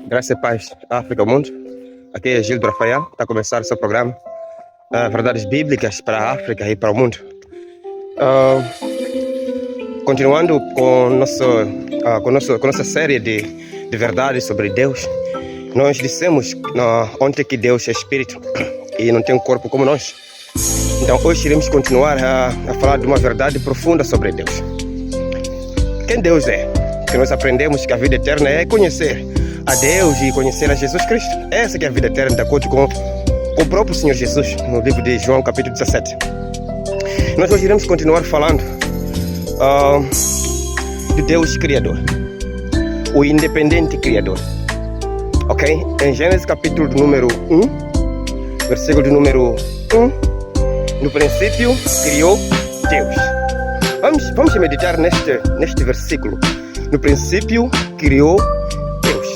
Graça e paz, África, o mundo. Aqui é Gildo Rafael, está a começar o seu programa. Verdades bíblicas para a África e para o mundo. Continuando com nossa série de verdades sobre Deus, nós dissemos ontem que Deus é espírito e não tem um corpo como nós. Então hoje iremos continuar a falar de uma verdade profunda sobre Deus. Quem Deus é? Que nós aprendemos que a vida eterna é conhecer a Deus e conhecer a Jesus Cristo. Essa que é a vida eterna, de acordo com o próprio Senhor Jesus, no livro de João, capítulo 17. Nós hoje iremos continuar falando de Deus Criador, o independente Criador. Ok? Em Gênesis capítulo número 1, versículo de número 1, no princípio criou Deus. Vamos meditar neste versículo. No princípio criou Deus.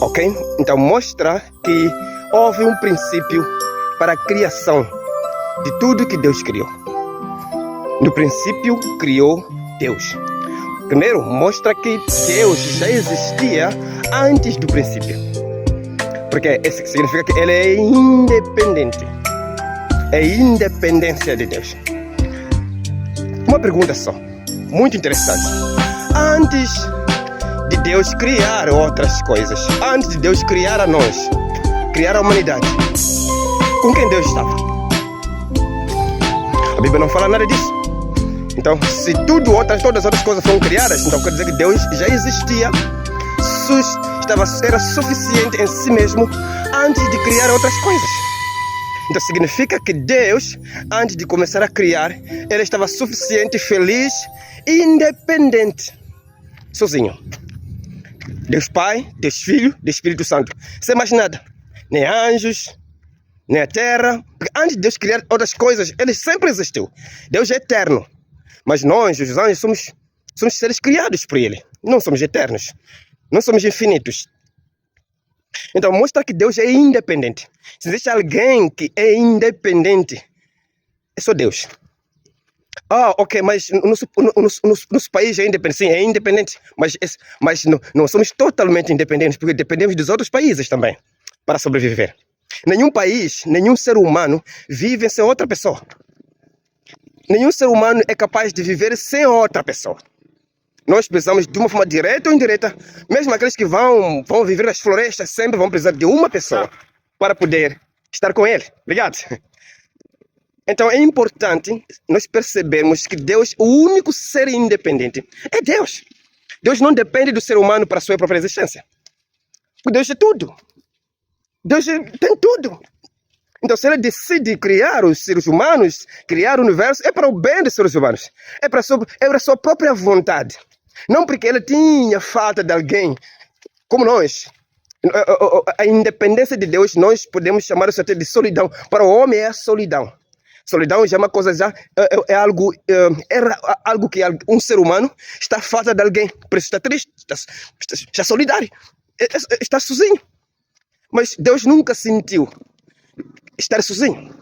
Ok? Então mostra que houve um princípio para a criação de tudo que Deus criou. No princípio criou Deus. Primeiro, mostra que Deus já existia antes do princípio. Porque isso significa que ele é independente. É a independência de Deus. Uma pergunta só, muito interessante. Antes de Deus criar outras coisas, antes de Deus criar a nós, criar a humanidade, com quem Deus estava? A Bíblia não fala nada disso. Então, se todas as outras coisas foram criadas, então quer dizer que Deus já existia, era suficiente em si mesmo antes de criar outras coisas. Então significa que Deus, antes de começar a criar, ele estava suficiente, feliz, independente, sozinho. Deus Pai, Deus Filho, Deus Espírito Santo. Sem mais nada. Nem anjos, nem a terra. Porque antes de Deus criar outras coisas, ele sempre existiu. Deus é eterno. Mas nós, os anjos, somos seres criados por ele. Não somos eternos. Não somos infinitos. Então mostra que Deus é independente. Se existe alguém que é independente, é só Deus. Ok, mas nosso país é independente. Sim, é independente. Mas não somos totalmente independentes, porque dependemos dos outros países também para sobreviver. Nenhum país, nenhum ser humano vive sem outra pessoa. Nenhum ser humano é capaz de viver sem outra pessoa. Nós precisamos de uma forma direta ou indireta, mesmo aqueles que vão viver nas florestas, sempre vão precisar de uma pessoa para poder estar com ele. Obrigado. Então é importante nós percebermos que Deus, o único ser independente, é Deus. Deus não depende do ser humano para a sua própria existência. Porque Deus é tudo. Deus tem tudo. Então se ele decide criar os seres humanos, criar o universo, é para o bem dos seres humanos. É para a sua própria vontade. Não porque ele tinha falta de alguém, como nós. A independência de Deus, nós podemos chamar isso até de solidão. Para o homem é a solidão. Solidão já é uma coisa, é algo que um ser humano está falta de alguém. Por isso está triste, está solidário, está sozinho. Mas Deus nunca sentiu estar sozinho.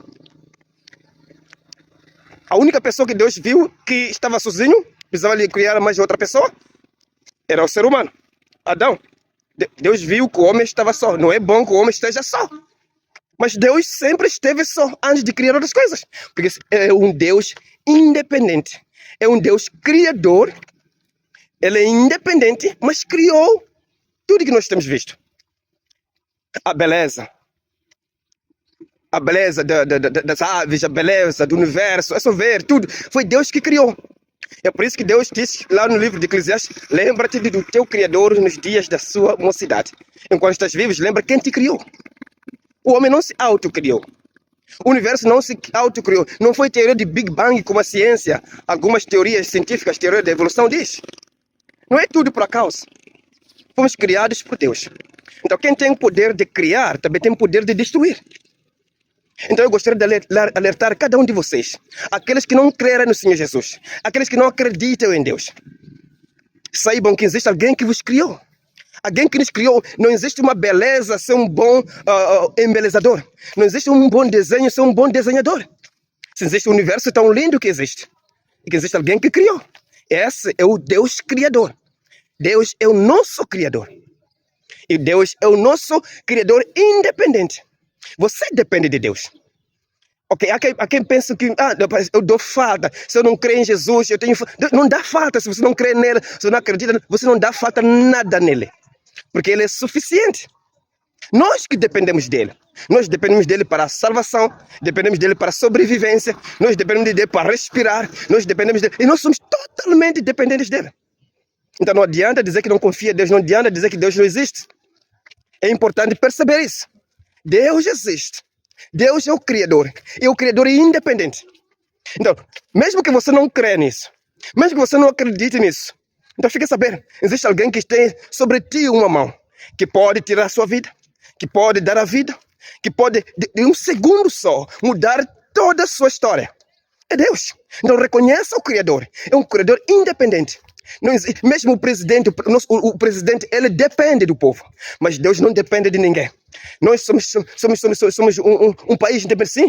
A única pessoa que Deus viu que estava sozinho, precisava lhe criar mais outra pessoa, era o ser humano, Adão. Deus viu que o homem estava só. Não é bom que o homem esteja só. Mas Deus sempre esteve só antes de criar outras coisas. Porque é um Deus independente. É um Deus criador. Ele é independente, mas criou tudo que nós temos visto. A beleza das aves, a beleza do universo, é só ver tudo. Foi Deus que criou. É por isso que Deus diz lá no livro de Eclesiastes: lembra-te do teu Criador nos dias da sua mocidade. Enquanto estás vivos, lembra quem te criou. O homem não se autocriou. O universo não se autocriou. Não foi teoria de Big Bang como a ciência, algumas teorias científicas, teoria da evolução diz. Não é tudo por acaso. Fomos criados por Deus. Então quem tem o poder de criar, também tem o poder de destruir. Então eu gostaria de alertar cada um de vocês, aqueles que não creram no Senhor Jesus, aqueles que não acreditam em Deus. Saibam que existe alguém que vos criou. Alguém que nos criou. Não existe uma beleza sem um bom embelezador. Não existe um bom desenho sem um bom desenhador. Se existe um universo tão lindo que existe, e que existe alguém que criou. Esse é o Deus Criador. Deus é o nosso Criador. E Deus é o nosso Criador independente. Você depende de Deus. Ok, há quem pensa que eu dou falta. Se eu não creio em Jesus, eu tenho. Não dá falta se você não crê nele, se você não acredita, você não dá falta nada nele. Porque ele é suficiente. Nós que dependemos dele. Nós dependemos dele para a salvação, dependemos dele para a sobrevivência, nós dependemos dele para respirar, nós dependemos dele. E nós somos totalmente dependentes dele. Então não adianta dizer que não confia em Deus, não adianta dizer que Deus não existe. É importante perceber isso. Deus existe. Deus é o Criador. E o Criador é independente. Então, mesmo que você não crê nisso, mesmo que você não acredite nisso, então fica a saber, existe alguém que tem sobre ti uma mão, que pode tirar a sua vida, que pode dar a vida, que pode, de um segundo só, mudar toda a sua história. É Deus. Então reconheça o Criador. É um Criador independente. Não existe, mesmo o presidente, o presidente, ele depende do povo. Mas Deus não depende de ninguém. Nós somos um país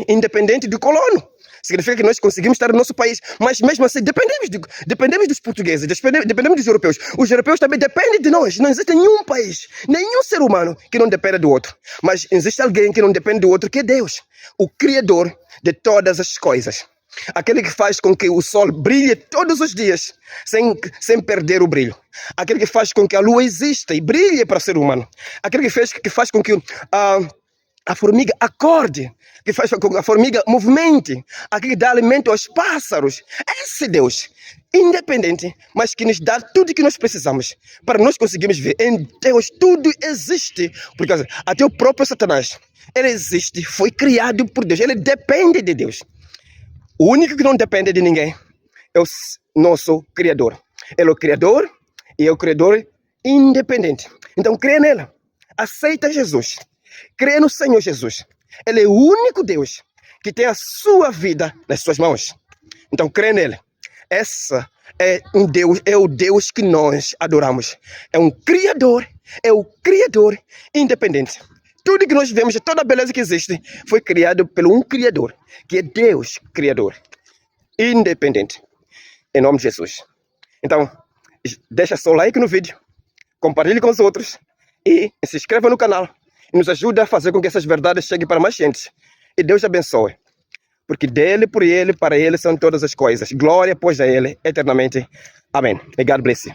independente do colono. Significa que nós conseguimos estar no nosso país, mas mesmo assim dependemos dos portugueses, dependemos dos europeus. Os europeus também dependem de nós. Não existe nenhum país, nenhum ser humano que não dependa do outro. Mas existe alguém que não depende do outro, que é Deus, o Criador de todas as coisas. Aquele que faz com que o sol brilhe todos os dias, sem perder o brilho. Aquele que faz com que a lua exista e brilhe para o ser humano. Aquele que faz com que a formiga acorde, que faz com que a formiga movimente, aquele que dá alimento aos pássaros. Esse Deus, independente, mas que nos dá tudo que nós precisamos, para nós conseguirmos ver. Em Deus tudo existe, porque até o próprio Satanás, ele existe, foi criado por Deus, ele depende de Deus. O único que não depende de ninguém é o nosso Criador. Ele é o Criador e é o Criador independente. Então crê nele, aceita Jesus, crê no Senhor Jesus. Ele é o único Deus que tem a sua vida nas suas mãos. Então crê nele. Essa é o Deus que nós adoramos. É um Criador, é o Criador independente. Tudo que nós vemos, toda a beleza que existe, foi criado pelo um Criador, que é Deus Criador, independente, em nome de Jesus. Então, deixa seu like no vídeo, compartilhe com os outros e se inscreva no canal e nos ajude a fazer com que essas verdades cheguem para mais gente. E Deus te abençoe, porque dele, por ele, para ele são todas as coisas. Glória, pois, a ele, eternamente. Amém. May God bless you.